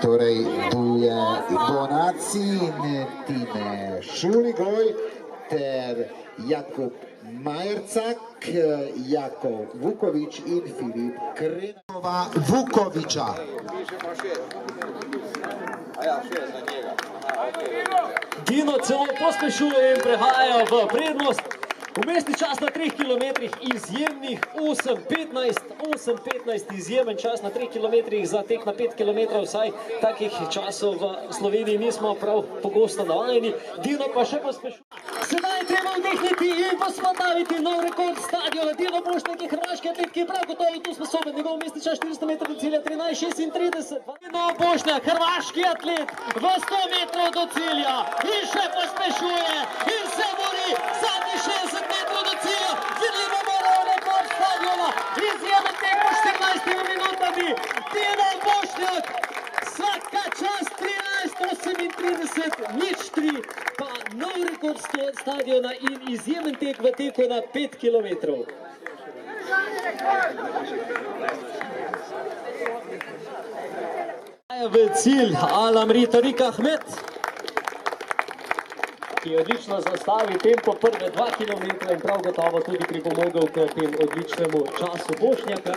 Torej, tu je Bonacin, Tine Šuligoj ter Jakub Majercak, Jakov Vukovič in Filip Krenova Vukoviča. Dino celo pospešuje in prehaja v prednost. Umestni čas na 3 km izjemnih 8:15 izjemen čas na 3 km za tek na 5 km, vsaj takih časov v Sloveniji nismo prav pogosto navajeni. Dino pa še pospešuje. Sedaj je treba vdihniti in vzpostaviti nov rekord stadiona. Dino Bošnjak je hrvaški atlet, ki je prav gotovo tu sposoben. Njegov umestni čas 400 metrov do cilja 13:36. Dino Bošnjak, hrvaški atlet, v 100 metrov do cilja in še pospešuje in se bori zadnji 60 metrov do cilja. Vidimo nov rekord stadiona. Izjemen tek po 14 minutami. Dino Bošnjak, vsaka čas 13:38:03, pa nov rekord stadiona in izjemen tek v teku na 5 km. V cilj Alamri Tariq Ahmed, ki odlično zastavi tempo prve 2 km in prav gotovo tudi pripomogel k tem odličnemu času Bošnjaka.